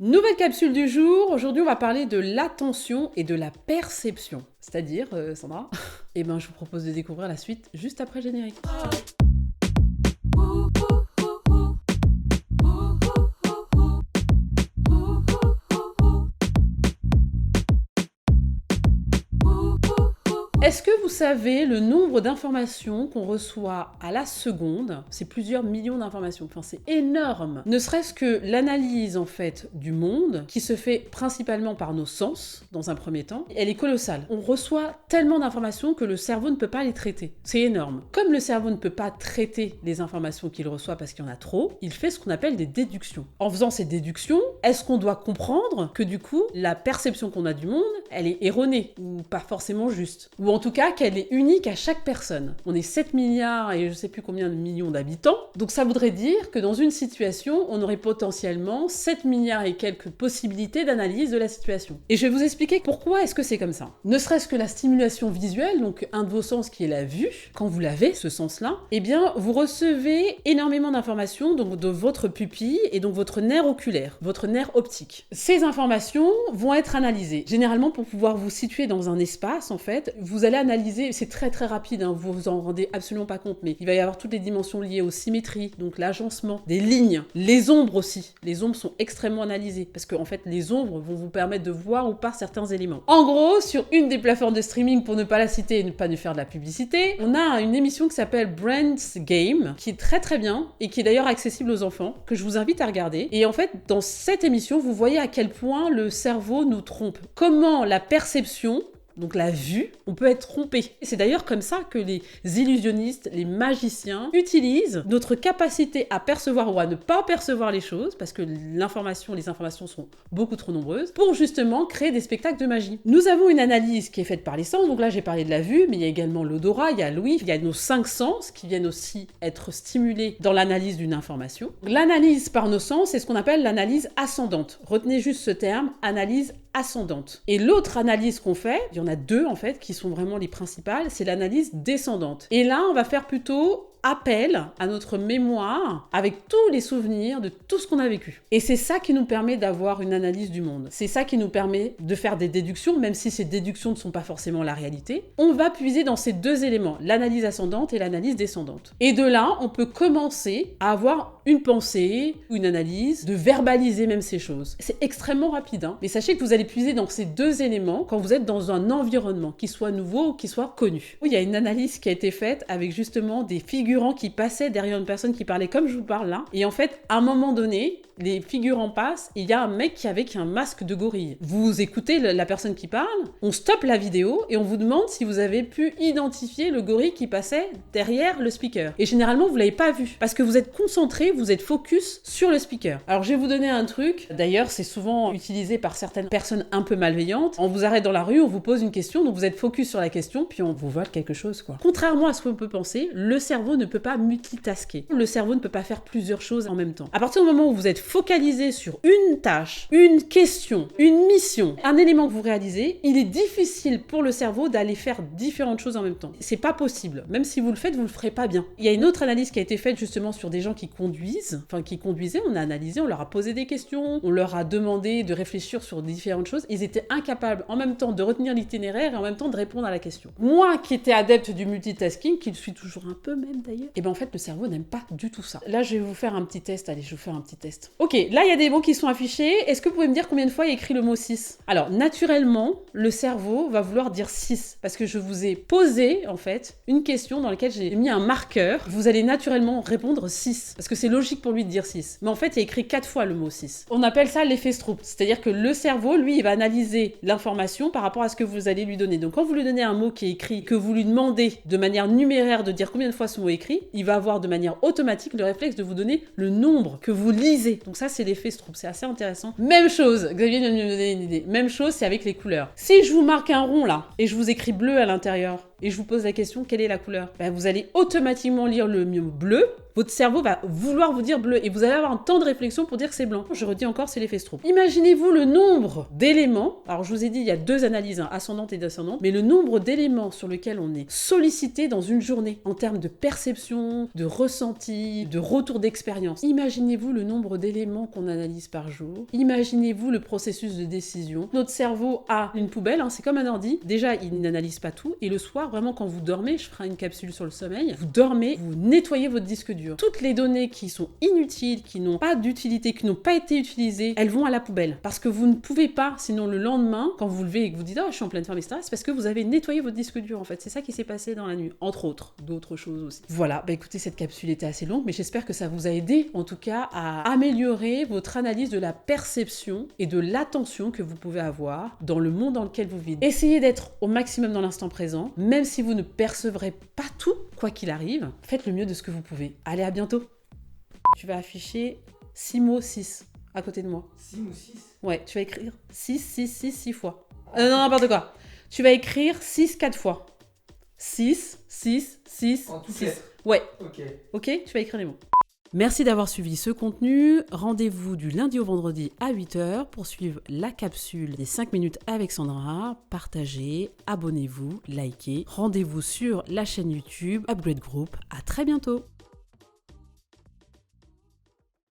Nouvelle capsule du jour. Aujourd'hui, on va parler de l'attention et de la perception. C'est-à-dire, Sandra, eh ben, je vous propose de découvrir la suite juste après le générique. Est-ce que vous savez le nombre d'informations qu'on reçoit à la seconde? C'est plusieurs millions d'informations, enfin c'est énorme. Ne serait-ce que l'analyse en fait du monde, qui se fait principalement par nos sens, dans un premier temps, elle est colossale. On reçoit tellement d'informations que le cerveau ne peut pas les traiter. C'est énorme. Comme le cerveau ne peut pas traiter les informations qu'il reçoit parce qu'il y en a trop, il fait ce qu'on appelle des déductions. En faisant ces déductions, est-ce qu'on doit comprendre que du coup, la perception qu'on a du monde, elle est erronée, ou pas forcément juste, ou en tout cas qu'elle est unique à chaque personne. On est 7 milliards et je sais plus combien de millions d'habitants, donc ça voudrait dire que dans une situation, on aurait potentiellement 7 milliards et quelques possibilités d'analyse de la situation. Et je vais vous expliquer pourquoi est-ce que c'est comme ça. Ne serait-ce que la stimulation visuelle, donc un de vos sens qui est la vue, quand vous l'avez, ce sens-là, eh bien vous recevez énormément d'informations donc de votre pupille et donc votre nerf oculaire, votre nerf optique. Ces informations vont être analysées. Généralement, pour pouvoir vous situer dans un espace, en fait, vous allez analyser, c'est très très rapide, hein, vous vous en rendez absolument pas compte, mais il va y avoir toutes les dimensions liées aux symétries, donc l'agencement, des lignes, les ombres aussi. Les ombres sont extrêmement analysées, parce qu'en fait, les ombres vont vous permettre de voir ou pas certains éléments. En gros, sur une des plateformes de streaming, pour ne pas la citer et ne pas nous faire de la publicité, on a une émission qui s'appelle Brain's Game, qui est très très bien, et qui est d'ailleurs accessible aux enfants, que je vous invite à regarder. Et en fait, dans cette émission, vous voyez à quel point le cerveau nous trompe. Comment la perception, donc la vue, on peut être trompé. Et c'est d'ailleurs comme ça que les illusionnistes, les magiciens utilisent notre capacité à percevoir ou à ne pas percevoir les choses, parce que les informations sont beaucoup trop nombreuses, pour justement créer des spectacles de magie. Nous avons une analyse qui est faite par les sens, donc là j'ai parlé de la vue, mais il y a également l'odorat, il y a l'ouïe, il y a nos 5 sens qui viennent aussi être stimulés dans l'analyse d'une information. L'analyse par nos sens, c'est ce qu'on appelle l'analyse ascendante. Retenez juste ce terme, analyse ascendante. Et l'autre analyse qu'on fait, il y en a deux en fait, qui sont vraiment les principales, c'est l'analyse descendante. Et là, on va faire plutôt appel à notre mémoire avec tous les souvenirs de tout ce qu'on a vécu. Et c'est ça qui nous permet d'avoir une analyse du monde. C'est ça qui nous permet de faire des déductions, même si ces déductions ne sont pas forcément la réalité. On va puiser dans ces deux éléments, l'analyse ascendante et l'analyse descendante. Et de là, on peut commencer à avoir une pensée ou une analyse, de verbaliser même ces choses. C'est extrêmement rapide, hein. Mais sachez que vous allez puiser dans ces deux éléments quand vous êtes dans un environnement, qui soit nouveau ou qui soit connu. Il y a une analyse qui a été faite avec justement des figurants qui passaient derrière une personne qui parlait comme je vous parle là. Et en fait, à un moment donné, les figurants passent, il y a un mec qui avec un masque de gorille. Vous écoutez la personne qui parle, on stoppe la vidéo et on vous demande si vous avez pu identifier le gorille qui passait derrière le speaker. Et généralement, vous l'avez pas vu parce que vous êtes concentré, vous êtes focus sur le speaker. Alors, je vais vous donner un truc. D'ailleurs, c'est souvent utilisé par certaines personnes un peu malveillantes. On vous arrête dans la rue, on vous pose une question, donc vous êtes focus sur la question, puis on vous vole quelque chose, quoi. Contrairement à ce qu'on peut penser, le cerveau ne peut pas multitasker. Le cerveau ne peut pas faire plusieurs choses en même temps. À partir du moment où vous êtes focalisé sur une tâche, une question, une mission, un élément que vous réalisez, il est difficile pour le cerveau d'aller faire différentes choses en même temps. C'est pas possible. Même si vous le faites, vous le ferez pas bien. Il y a une autre analyse qui a été faite justement sur des gens qui conduisaient, on a analysé, on leur a posé des questions, on leur a demandé de réfléchir sur différentes choses. Ils étaient incapables en même temps de retenir l'itinéraire et en même temps de répondre à la question. Moi qui étais adepte du multitasking, qui le suis toujours un peu même d'ailleurs, et ben en fait le cerveau n'aime pas du tout ça. Là je vais vous faire un petit test, allez je vais vous faire un petit test. Ok, là il y a des mots qui sont affichés, est-ce que vous pouvez me dire combien de fois il y a écrit le mot 6? Alors naturellement, le cerveau va vouloir dire 6, parce que je vous ai posé en fait une question dans laquelle j'ai mis un marqueur, vous allez naturellement répondre 6, parce que c'est logique pour lui de dire 6. Mais en fait il y a écrit 4 fois le mot 6. On appelle ça l'effet Stroop, c'est-à-dire que le cerveau, lui, il va analyser l'information par rapport à ce que vous allez lui donner. Donc quand vous lui donnez un mot qui est écrit, que vous lui demandez de manière numéraire de dire combien de fois ce mot est écrit, il va avoir de manière automatique le réflexe de vous donner le nombre que vous lisez. Donc ça, c'est l'effet Stroop, c'est assez intéressant. Même chose, Xavier vient de me donner une idée. Même chose, c'est avec les couleurs. Si je vous marque un rond là, et je vous écris bleu à l'intérieur, et je vous pose la question, quelle est la couleur? Ben, vous allez automatiquement lire le mot bleu, Votre cerveau va vouloir vous dire bleu et vous allez avoir un temps de réflexion pour dire que c'est blanc. Je redis encore, c'est l'effet Stroop. Imaginez-vous le nombre d'éléments, alors je vous ai dit, il y a 2 analyses, ascendante et descendante, mais le nombre d'éléments sur lesquels on est sollicité dans une journée, en termes de perception, de ressenti, de retour d'expérience. Imaginez-vous le nombre d'éléments qu'on analyse par jour. Imaginez-vous le processus de décision. Notre cerveau a une poubelle, c'est comme un ordi. Déjà, il n'analyse pas tout. Et le soir, vraiment, quand vous dormez, je ferai une capsule sur le sommeil, vous dormez, vous nettoyez votre disque dur. Toutes les données qui sont inutiles, qui n'ont pas d'utilité, qui n'ont pas été utilisées, elles vont à la poubelle. Parce que vous ne pouvez pas, sinon le lendemain, quand vous vous levez et que vous dites « Oh, je suis en pleine forme, etc. », c'est parce que vous avez nettoyé votre disque dur, en fait. C'est ça qui s'est passé dans la nuit. Entre autres, d'autres choses aussi. Voilà, écoutez, cette capsule était assez longue, mais j'espère que ça vous a aidé, en tout cas, à améliorer votre analyse de la perception et de l'attention que vous pouvez avoir dans le monde dans lequel vous vivez. Essayez d'être au maximum dans l'instant présent, même si vous ne percevrez pas tout, quoi qu'il arrive, faites le mieux de ce que vous pouvez. Allez, à bientôt. Tu vas afficher 6 mots 6 à côté de moi. 6 ou 6? Ouais, tu vas écrire 6 fois. Non, n'importe quoi. Tu vas écrire 6 4 fois. 6, 6, 6, En toutes 6. lettres. Ouais. Ok. Ok, tu vas écrire les mots. Merci d'avoir suivi ce contenu. Rendez-vous du lundi au vendredi à 8h pour suivre la capsule des 5 minutes avec Sandra. Partagez, abonnez-vous, likez. Rendez-vous sur la chaîne YouTube Upgrade Group. À très bientôt.